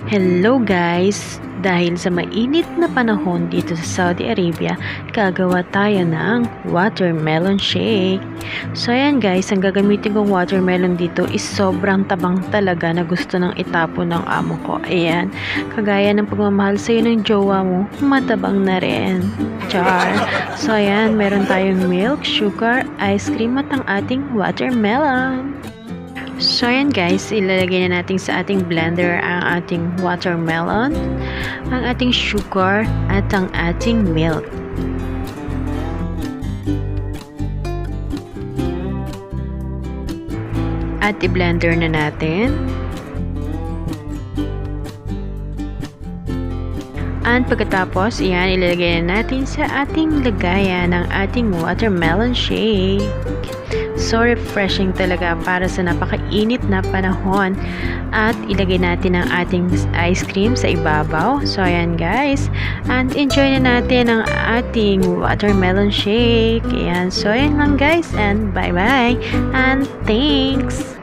Hello guys! Dahil sa mainit na panahon dito sa Saudi Arabia, gagawa tayo ng watermelon shake. So ayan guys, ang gagamitin kong watermelon dito is sobrang tabang talaga na gusto nang itapon ng amo ko. Ayan, kagaya ng pagmamahal sa'yo ng jowa mo, matabang na rin. Char! So ayan, meron tayong milk, sugar, ice cream at ang ating watermelon. So ayan guys, ilalagay na natin sa ating blender ang ating watermelon, ang ating sugar at ang ating milk. At i-blender na natin. At pagkatapos, iyan ilalagay na natin sa ating lagayan ng ating watermelon shake. So refreshing talaga para sa napakainit na panahon. At ilagay natin ang ating ice cream sa ibabaw. So ayan guys, and enjoy na natin ang ating watermelon shake. Ayan, so ayan lang guys, and bye bye and thanks.